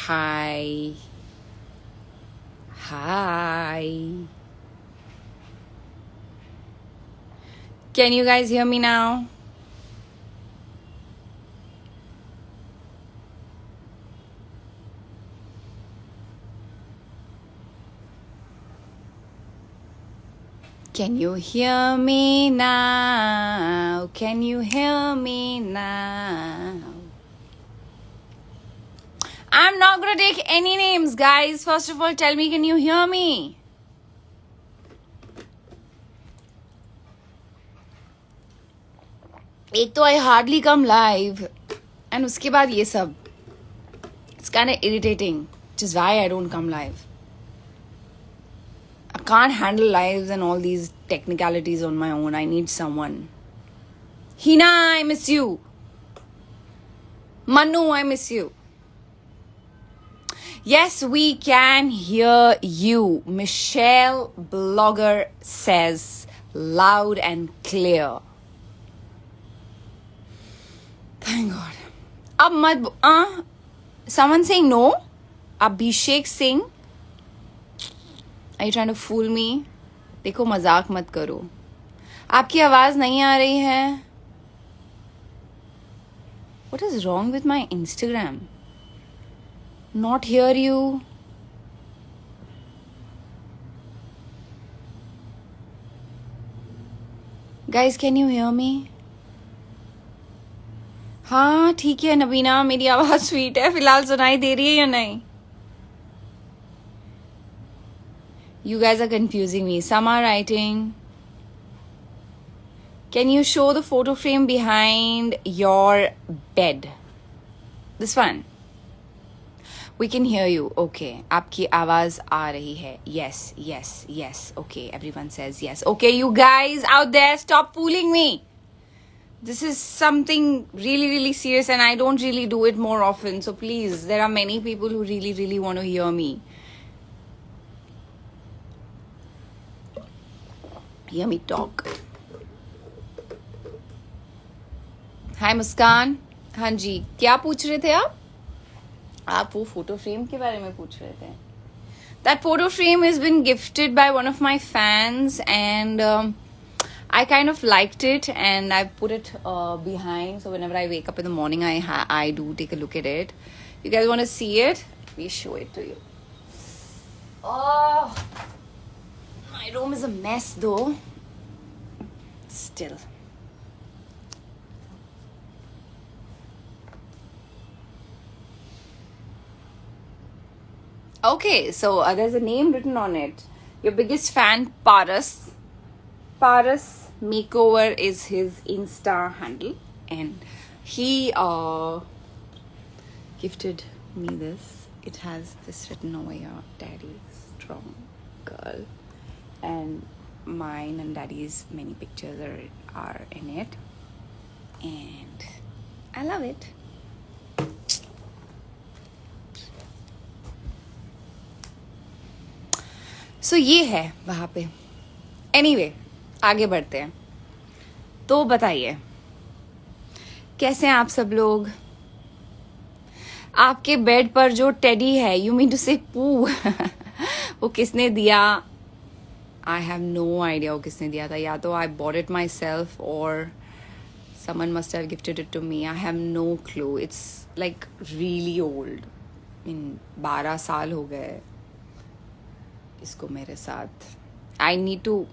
Hi. Hi. Can you guys hear me now? Can you hear me now? Can you hear me now? I'm not gonna take any names, guys. First of all, tell me, can you hear me? एक तो I hardly come live, and उसके बाद ये सब. It's kind of irritating, which is why I don't come live. I can't handle lives and all these technicalities on my own. I need someone. Hina, I miss you. Manu, I miss you. Yes, we can hear you. Michelle Blogger says loud and clear. Thank God. Ab mat, someone saying no? Abhishek Singh? Are you trying to fool me? देखो मजाक मत करो. आपकी आवाज नहीं आ रही है. What is wrong with my Instagram? Not hear you. Guys, can you hear me? हाँ ठीक है नबीना, मेरी आवाज स्वीट है, फिलहाल सुनाई दे रही है या नहीं? You guys are confusing me. Some are writing. Can you show the photo frame behind your bed? This one. We can hear you. Okay. आपकी आवाज आ रही है. Yes, yes, yes. Okay. Everyone says yes. Okay, you guys out there, stop fooling me. This is something really, really serious and I don't really do it more often. So please, there are many people who really, really want to hear me. Hear me talk. Hi मुस्कान. हाँ जी, क्या पूछ रहे थे आप? आप वो photo frame के बारे में पूछ रहे थे. That photo frame has been gifted by one of my fans and I kind of liked it and I put it behind. So whenever I wake up in the morning, I do take a look at it. You guys want to see it? Let me show it to you. Oh, my room is a mess though. Still. Okay, so there's a name written on it. Your biggest fan, Paras. Paras Makeover is his Insta handle. And he gifted me this. It has this written over here. Daddy, strong girl. And mine and daddy's many pictures are in it. And I love it. So ये है वहाँ पे. Anyway, आगे बढ़ते हैं. तो बताइए कैसे हैं आप सब लोग? आपके बेड पर जो टेडी है, you mean to say पू, वो किसने दिया? I have no idea वो किसने दिया था. या तो I bought it myself or someone must have gifted it to me. I have no clue. It's like really old. 12 साल हो गए इसको मेरे साथ. I need to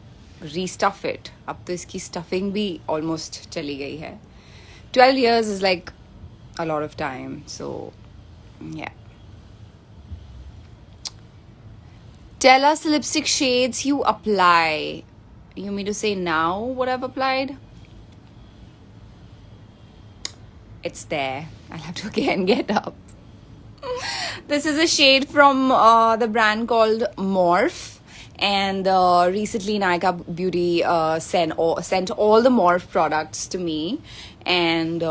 restuff it. अब तो इसकी stuffing भी almost चली गई है. 12 years is like a lot of time. So, yeah. Tell us the lipstick shades you apply. You mean to say now what I've applied? It's there. I'll have to again get up. This is a shade from the brand called Morph. And recently Nykaa Beauty sent all the Morph products to me. And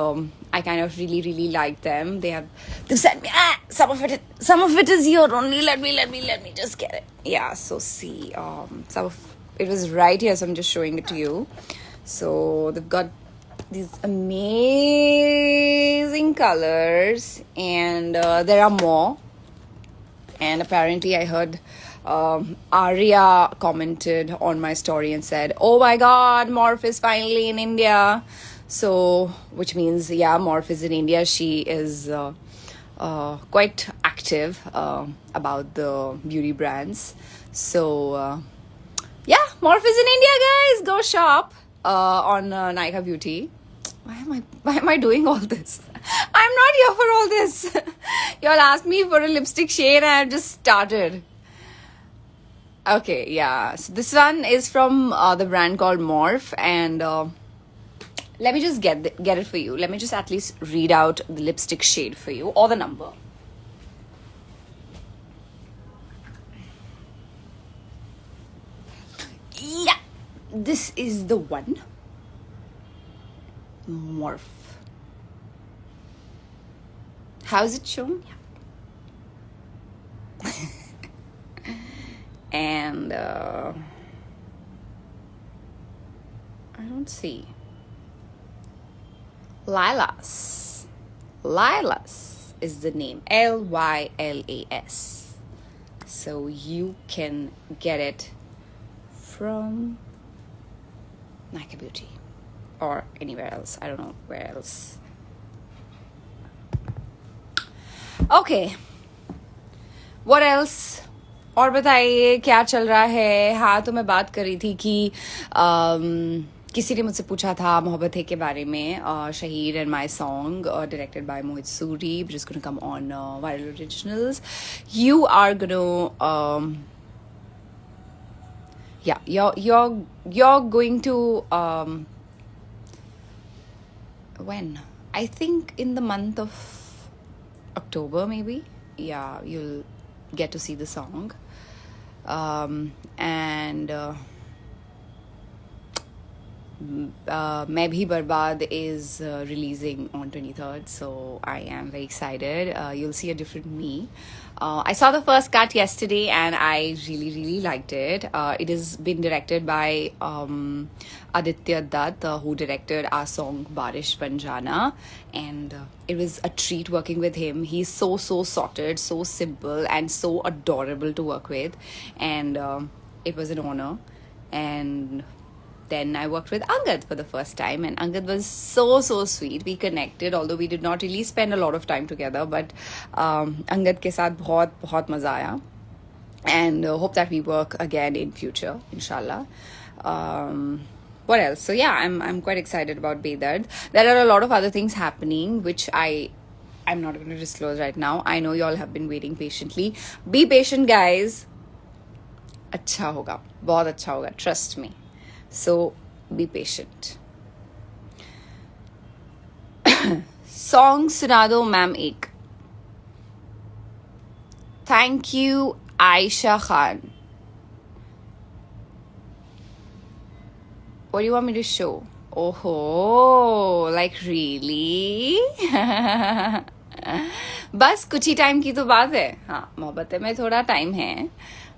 I kind of really like them. They've sent me some of it is here only. Let me just get it. Yeah, so see, some of it was right here, so I'm just showing it to you. So they've got these amazing colors and there are more. And apparently, I heard Arya commented on my story and said, "Oh my God, Morph is finally in India." So, which means, yeah, Morph is in India. She is quite active about the beauty brands. So, yeah, Morph is in India, guys. Go shop on Nykaa Beauty. Why am I doing all this? I'm not here for all this. Y'all asked me for a lipstick shade and I've just started. Okay, yeah. So this one is from the brand called Morph, and let me just get it for you. Let me just at least read out the lipstick shade for you, or the number. Yeah, this is the one. Morph. How's it shown? Yeah. And I don't see. Lilas. Lilas is the name. Lylas. So you can get it from Nykaa Beauty or anywhere else. I don't know where else. Okay. What else? और बताइए क्या चल रहा है. हाँ, तो मैं बात कर रही थी कि किसी ने मुझसे पूछा था मोहब्बत है के बारे में. Shahid and my song directed by Mohit Suri, which is going to come on Viral Originals. You are going to yeah, you're going to when? I think in the month of October, maybe. Yeah, you'll get to see the song. And Main Bhi Barbad is releasing on 23rd, so I am very excited. You'll see a different me. I saw the first cut yesterday and I really liked it. It has been directed by Aditya Dutt, who directed our song Barish Banjana, and it was a treat working with him. He's so sorted, so simple, and so adorable to work with, and it was an honor. And then I worked with Angad for the first time, and Angad was so sweet. We connected, although we did not really spend a lot of time together, but Angad ke saath bahut maza aaya, and hope that we work again in future, inshallah. What else? So yeah, I'm quite excited about Bedard. There are a lot of other things happening which I'm not going to disclose right now. I know you all have been waiting patiently. Be patient, guys. अच्छा होगा, बहुत अच्छा होगा, trust me. So be patient. Song सुना दो ma'am एक. Thank you, Aisha Khan. What do you want me to show? Oh, like really? बस कुछ ही टाइम की तो बात है. हाँ, मोहब्बत में थोड़ा टाइम है.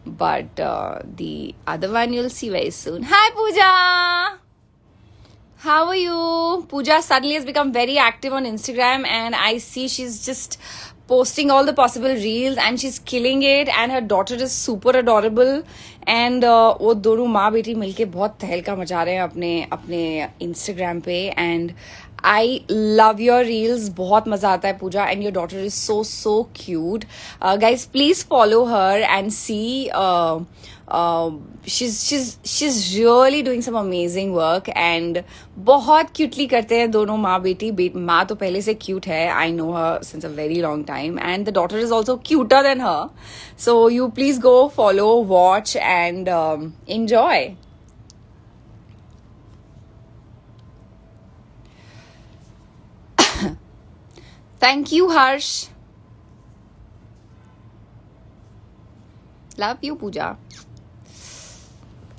But the other one you'll see very soon. Hi, Pooja! How are you? Pooja suddenly has become very active on Instagram, and I see she's just posting all the possible reels and she's killing it, and her daughter is super adorable, and वो दोनों माँ बेटी मिलके बहुत तहलका मचा रहे हैं अपने Instagram पे, and I love your reels. बहुत मजा आता है पूजा, and your daughter is so cute. Guys, please follow her and see. She's really doing some amazing work, and बहुत cutely करते हैं दोनों माँ बेटी. माँ तो पहले से cute है. I know her since a very long time, and the daughter is also cuter than her. So you please go follow, watch, and enjoy. Thank you, Harsh. Love you, Pooja.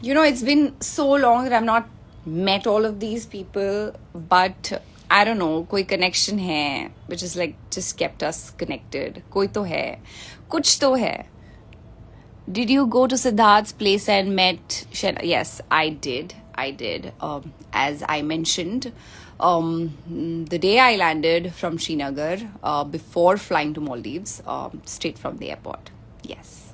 You know, it's been so long that I've not met all of these people, but I don't know, koi connection hai, which is like just kept us connected. Koi to hai. Kuch to hai. Did you go to Siddharth's place and met Shena? Yes, I did. As I mentioned, the day I landed from Srinagar, before flying to Maldives, straight from the airport. Yes.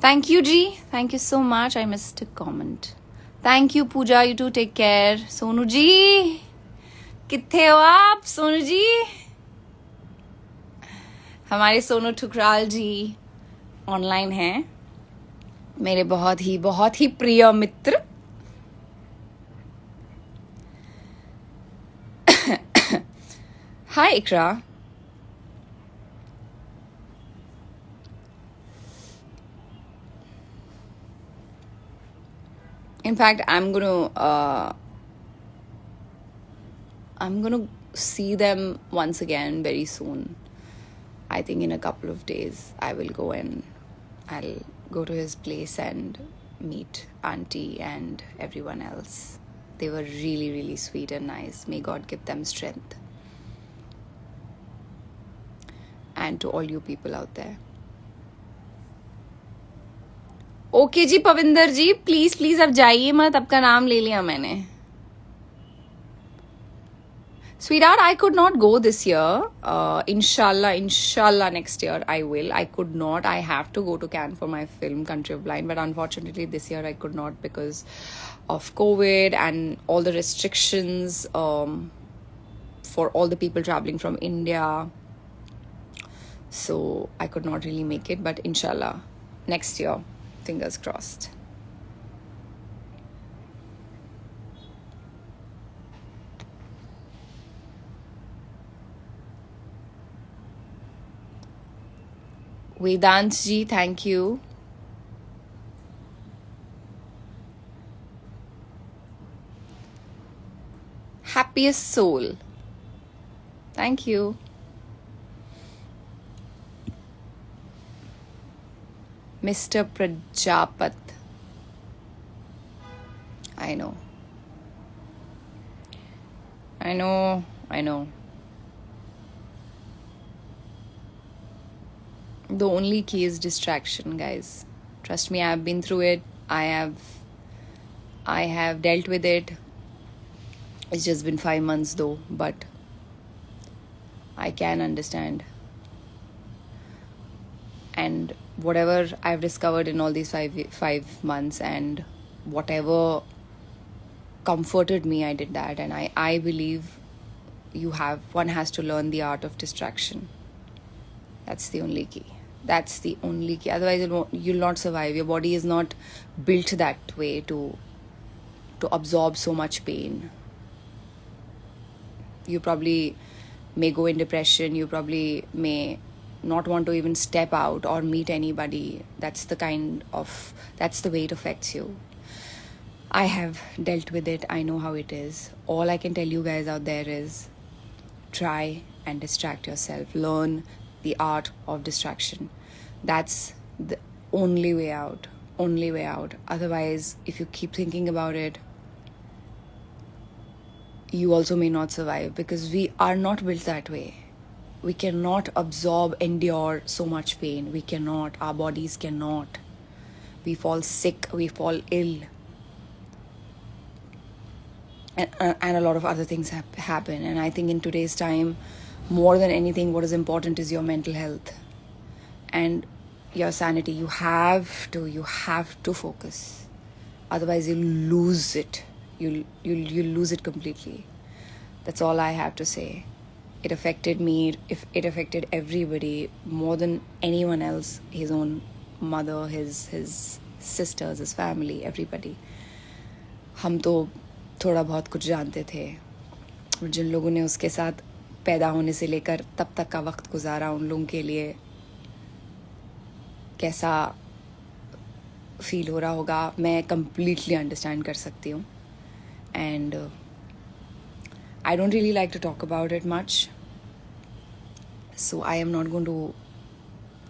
Thank you, G. Thank you so much. I missed a comment. Thank you, Pooja. You too. Take care. Sonu Ji. कित्थे हो आप सोनू जी? हमारे सोनू ठुकराल जी online हैं, मेरे बहुत ही प्रिय मित्र. हाय इकरा. In fact, I'm gonna see them once again very soon. I think in a couple of days I will go and I'll go to his place and meet auntie and everyone else. They were really, really sweet and nice. May God give them strength. And to all you people out there. Okay ji Pavinder ji, please अब जाइए मत, आपका नाम ले लिया मैंने. Sweetheart, I could not go this year. Inshallah, next year I will. I could not. I have to go to Cannes for my film Country of Blind, but unfortunately this year I could not because of COVID and all the restrictions for all the people traveling from India. So I could not really make it, but inshallah, next year, fingers crossed. Vedant ji, thank you. Happiest soul. Thank you. Mr. Prajapat. I know. The only key is distraction, guys. Trust me, I have been through it. I have dealt with it. It's just been 5 months though, but I can understand. And whatever I've discovered in all these 5 months and whatever comforted me, I did that. And I believe one has to learn the art of distraction. That's the only key. Otherwise you'll not survive. Your body is not built that way to absorb so much pain. You probably may go in depression. You probably may not want to even step out or meet anybody. That's the way it affects you. I have dealt with it. I know how it is. All I can tell you guys out there is try and distract yourself. Learn the art of distraction. That's the only way out. Otherwise, if you keep thinking about it, you also may not survive, because we are not built that way. We cannot endure so much pain. We cannot. Our bodies cannot. We fall sick. We fall ill. And a lot of other things happen. And I think in today's time, more than anything, what is important is your mental health and your sanity. You have to focus. Otherwise, you'll lose it. You'll lose it completely. That's all I have to say. It affected me. It affected everybody more than anyone else. His own mother, his sisters, his family, everybody. हम तो थोड़ा बहुत कुछ जानते थे. और जिन लोगों ने उसके साथ पैदा होने से लेकर तब तक का वक्त गुजारा, उन लोगों के लिए कैसा फील हो रहा होगा, मैं completely understand कर सकती हूँ. And I don't really like to talk about it much, so I am not going to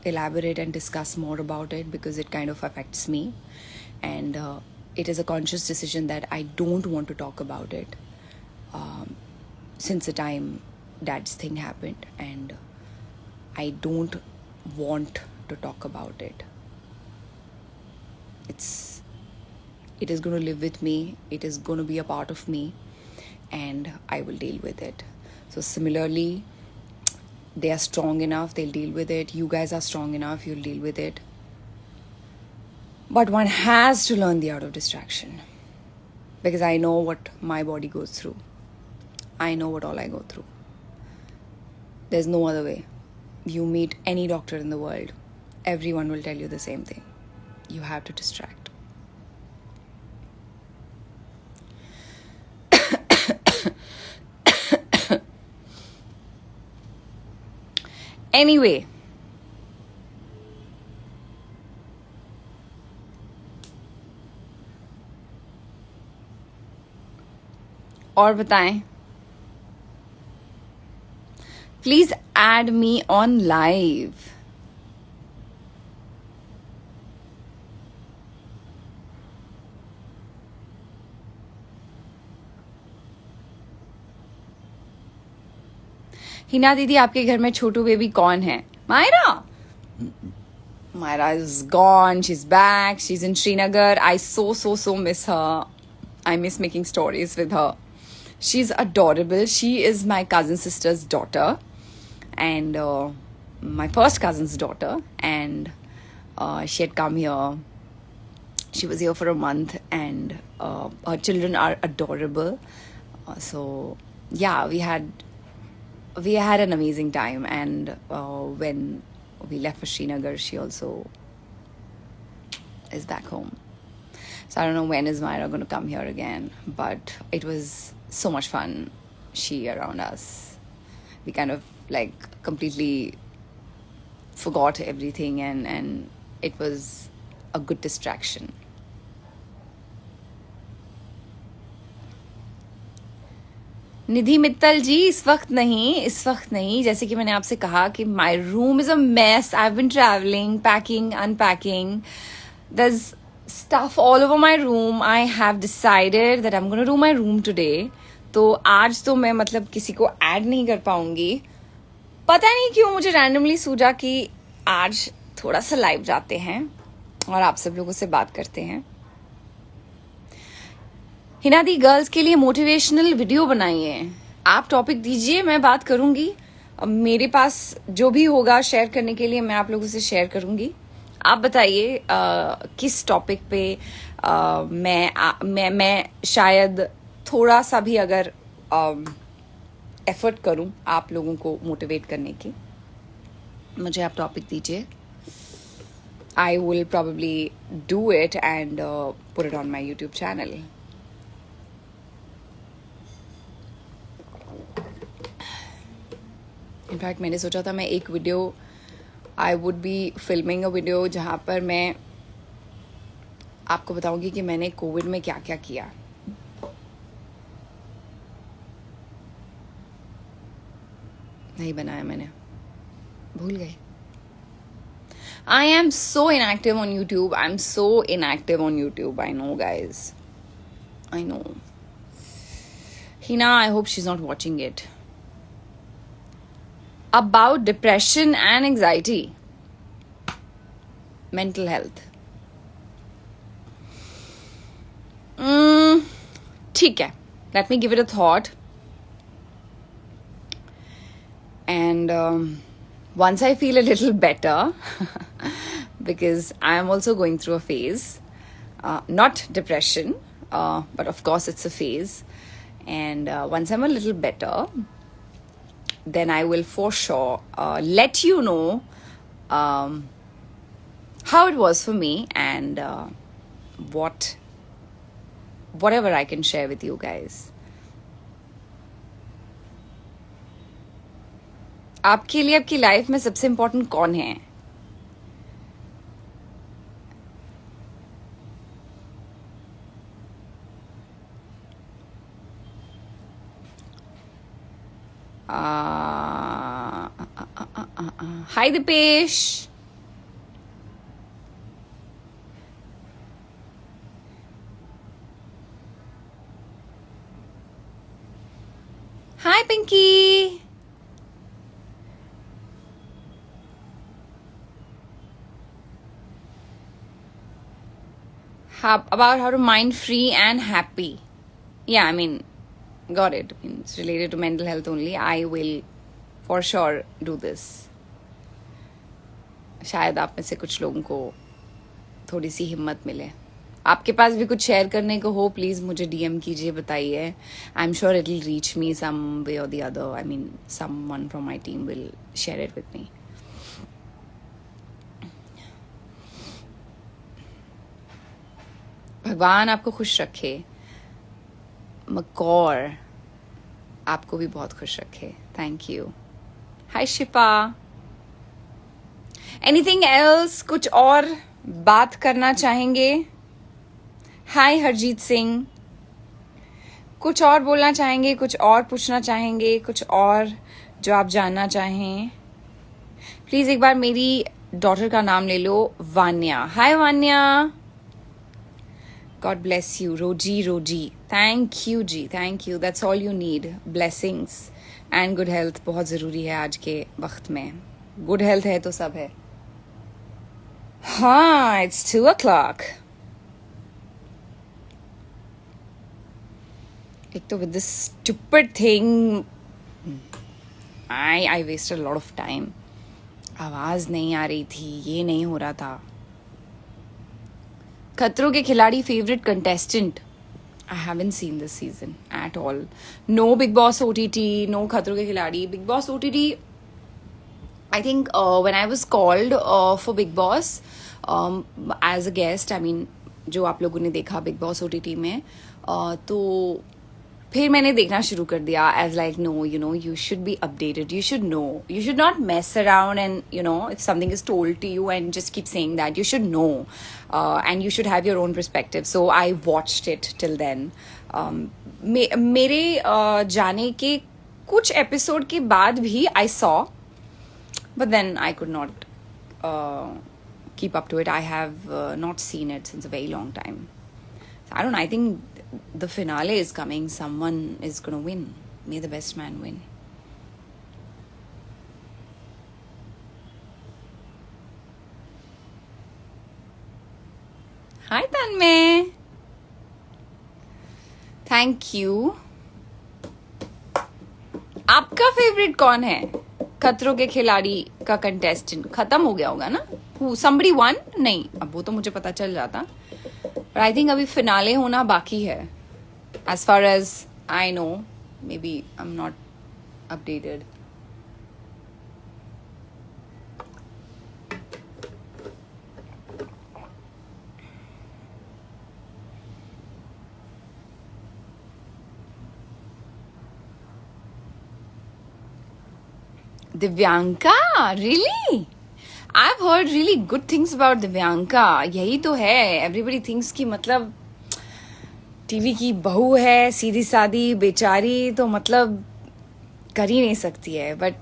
elaborate and discuss more about it because it kind of affects me, and it is a conscious decision that I don't want to talk about it since the time Dad's thing happened, and I don't want to talk about it. It is going to live with me. It is going to be a part of me, and I will deal with it. So similarly, they are strong enough, they'll deal with it. You guys are strong enough, you'll deal with it. But one has to learn the art of distraction, because I know what my body goes through. I know what all I go through. There's no other way. You meet any doctor in the world, everyone will tell you the same thing. You have to distract. Anyway, और बताएं, please add me on live. Hina दीदी, आपके घर में छोटू baby कौन है? Myra. Myra is gone. She's back. She's in Srinagar. I so miss her. I miss making stories with her. She's adorable. She is my cousin sister's daughter, and my first cousin's daughter. And she had come here. She was here for a month, and her children are adorable. So yeah, we had an amazing time. And when we left for Srinagar, she also is back home. So I don't know when is Myra going to come here again, but it was so much fun, she around us. We kind of like completely forgot everything, and it was a good distraction. निधि मित्तल जी, इस वक्त नहीं. जैसे कि मैंने आपसे कहा कि my room is a mess. I have been travelling, packing, unpacking. There is stuff all over my room. I have decided that I am gonna do my room today. तो आज तो मैं मतलब किसी को ऐड नहीं कर पाऊंगी. पता नहीं क्यों मुझे रैंडमली सूझा कि आज थोड़ा सा लाइव जाते हैं और आप सब लोगों से बात करते हैं. हिना दी, गर्ल्स के लिए मोटिवेशनल वीडियो बनाइए. आप टॉपिक दीजिए, मैं बात करूंगी. मेरे पास जो भी होगा शेयर करने के लिए मैं आप लोगों से शेयर करूंगी. आप बताइए किस टॉपिक पे मैं शायद थोड़ा सा भी अगर एफर्ट करूं आप लोगों को मोटिवेट करने की. मुझे आप टॉपिक दीजिए. I will probably do it and put it on my YouTube channel. In fact मैंने सोचा था मैं एक video, I would be filming a video जहाँ पर मैं आपको बताऊंगी कि मैंने कोविड में क्या क्या किया. नहीं बनाया मैंने, भूल गए. I am so inactive on YouTube. I'm so inactive on YouTube. I know, guys. I know. Hina, I hope she's not watching it. About depression and anxiety. Mental health. ठीक है. Let me give it a thought. And once I feel a little better, because I am also going through a phase, not depression, but of course it's a phase. And once I'm a little better, then I will for sure let you know how it was for me, and whatever I can share with you guys. आपके लिए आपकी life में सबसे important कौन है? Hi Dipesh. Hi Pinky. About how to mind free and happy. Yeah, I mean, got it. It's related to mental health only. I will for sure do this. शायद आप में से कुछ लोगों को थोड़ी सी हिम्मत मिले. आपके पास भी कुछ शेयर करने को हो, प्लीज़ मुझे डीएम कीजिए, बताइए. I am sure it will reach me some way or the other. I mean someone from my team will share it with me. भगवान आपको खुश रखे. मकौर आपको भी बहुत खुश रखे. Thank you. Hi Shifa. Anything else? कुछ और बात करना चाहेंगे? हाय हरजीत सिंह. कुछ और बोलना चाहेंगे, कुछ और पूछना चाहेंगे, कुछ और जो आप जानना चाहें? प्लीज एक बार मेरी डॉटर का नाम ले लो, वान्या. हाय वान्या. God bless you. रोजी. Thank you ji. Thank you. That's all you need. Blessings and good health बहुत ज़रूरी है आज के वक्त में. Good health है तो सब है. हाँ, it's 2 o'clock. एक तो with this stupid thing, I wasted a lot of time. आवाज़ नहीं आ रही थी, ये नहीं हो रहा था. खतरों के खिलाड़ी favourite contestant? I haven't seen this season at all. No Big Boss OTT, no खतरों के खिलाड़ी. Big Boss OTT, I think when I was called for Big Boss as a guest, I mean जो आप लोगों ने देखा Big Boss OTT में, तो फिर मैंने देखना शुरू कर दिया. As like no, you know, you should be updated, you should know, you should not mess around and you know if something is told to you and just keep saying that. You should know and you should have your own perspective. So I watched it till then. मेरे जाने के कुछ episode के बाद भी I saw, but then I could not keep up to it. I have not seen it since a very long time. I don't know. I think the finale is coming. Someone is going to win. May the best man win. Hi Tanmay. Thank you. आपका favourite कौन है? खतरों के खिलाड़ी का contestant खत्म हो गया होगा ना? Somebody won? नहीं, अब वो तो मुझे पता चल जाता. But I think अभी फिनाले होना बाकी है. As far as I know, maybe I'm not updated. Divyanka, really? I've heard really good things about Divyanka. यही तो है. Everybody thinks कि मतलब टीवी की बहू है, सीधी सादी बेचारी, तो मतलब कर ही नहीं सकती है. But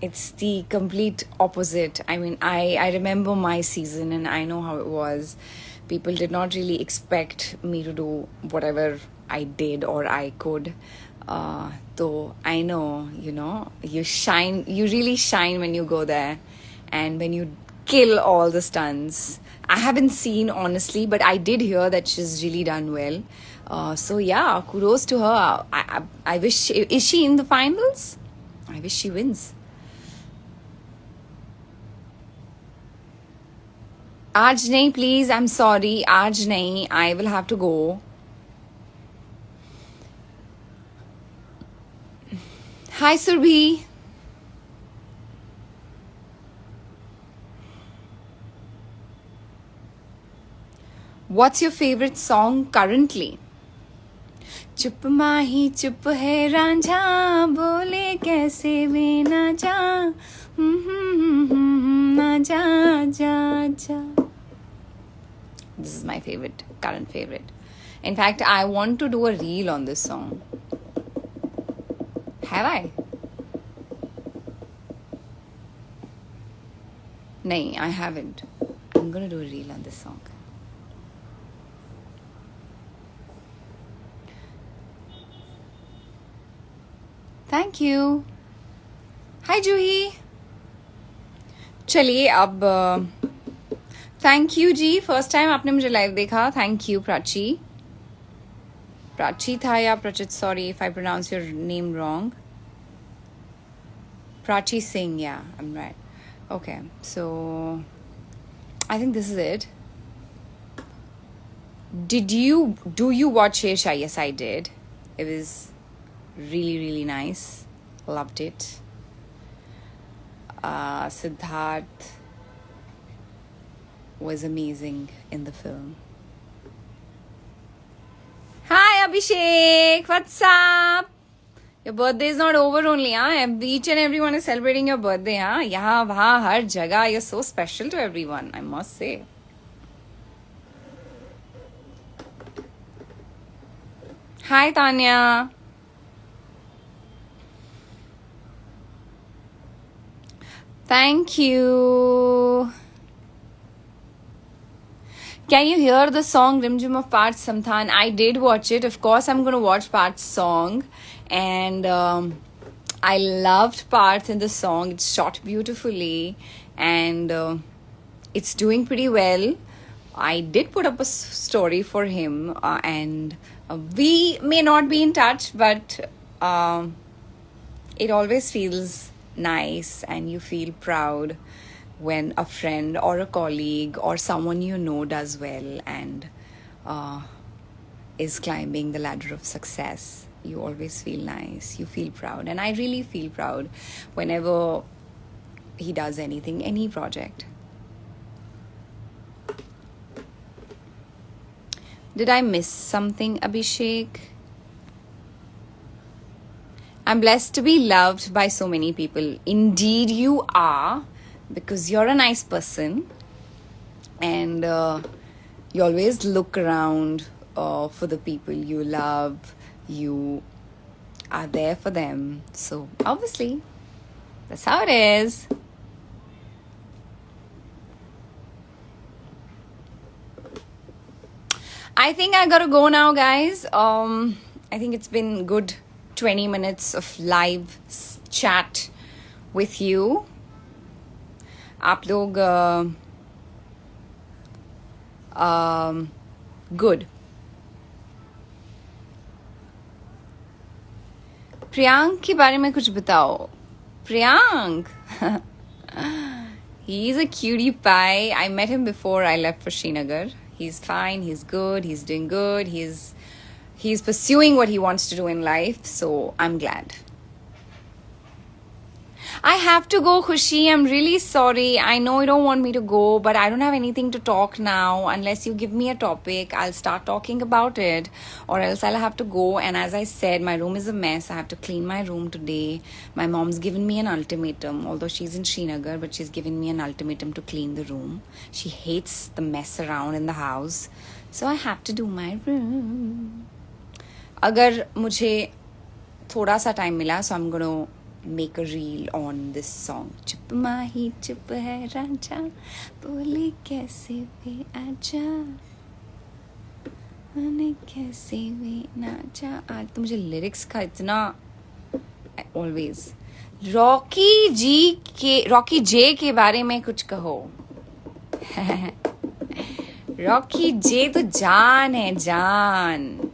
it's the complete opposite. I mean, I remember my season and I know how it was. People did not really expect me to do whatever I did or I could. So I know, you know, you shine, you really shine when you go there and when you kill all the stunts. I haven't seen honestly, but I did hear that she's really done well. So yeah, kudos to her. I wish, is she in the finals? I wish she wins. आज नहीं please, I'm sorry. आज नहीं, I will have to go. Hi Surbhi. What's your favorite song currently? चुप माही चुप है रांझा, बोले कैसे वे ना जा, ना जा जा जा. This is my favorite, current favorite. In fact, I want to do a reel on this song. Have I? नहीं, I haven't. I'm gonna do a reel on this song. Thank you. Hi Juhi. चलिए अब thank you ji. First time आपने मुझे live देखा. Thank you Prachi. Prachi था या Prachit, sorry if I pronounce your name wrong. Prachi Singh, yeah, I'm right. Okay, so I think this is it. Do you watch Shersha? Yes, I did. It was really, really nice. Loved it. Siddharth was amazing in the film. Hi Abhishek, what's up? Your birthday is not over only, huh? Each and everyone is celebrating your birthday, huh? Yahan, wahan, har jagah. You're so special to everyone, I must say. Hi Tanya. Thank you. Can you hear the song Rimjim of Parth Samthan? I did watch it. Of course, I'm going to watch Parth's song. And I loved Parth in the song. It's shot beautifully. And it's doing pretty well. I did put up a story for him. And we may not be in touch, but it always feels nice and you feel proud when a friend or a colleague or someone you know does well and is climbing the ladder of success. You always feel nice, you feel proud, and I really feel proud whenever he does anything, any project. Did I miss something, Abhishek? I'm blessed to be loved by so many people. Indeed, you are, because you're a nice person and you always look around for the people you love. You are there for them. So, obviously, that's how it is. I think I gotta go now, guys. I think it's been good 20 minutes of live chat with you. आप लोग good. Priyank के बारे में कुछ बताओ. Priyank. He's a cutie pie. I met him before I left for Srinagar. He's fine, he's good, he's doing good, he's pursuing what he wants to do in life, so I'm glad. I have to go, Khushi. I'm really sorry. I know you don't want me to go, but I don't have anything to talk now. Unless you give me a topic, I'll start talking about it, or else I'll have to go. And as I said, my room is a mess. I have to clean my room today. My mom's given me an ultimatum, although she's in Srinagar, but she's given me an ultimatum to clean the room. She hates the mess around in the house, so I have to do my room. अगर मुझे थोड़ा सा time मिला, so I'm gonna make a reel on this song. चुप माही चुप है राजा, बोले कैसे वे आजा, मैंने कैसे वे नाचा. आज तो मुझे लिरिक्स का इतना ऑलवेज. रॉकी जे के बारे में कुछ कहो. रॉकी जे तो जान है, जान.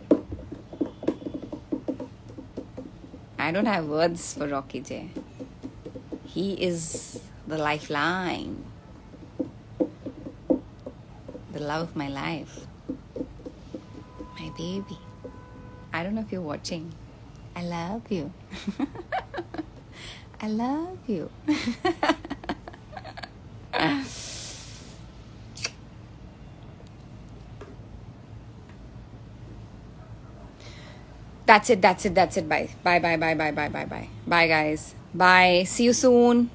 I don't have words for Rocky J. He is the lifeline, the love of my life, my baby. I don't know if you're watching. I love you. I love you. That's it. Bye. Bye, guys. Bye. See you soon.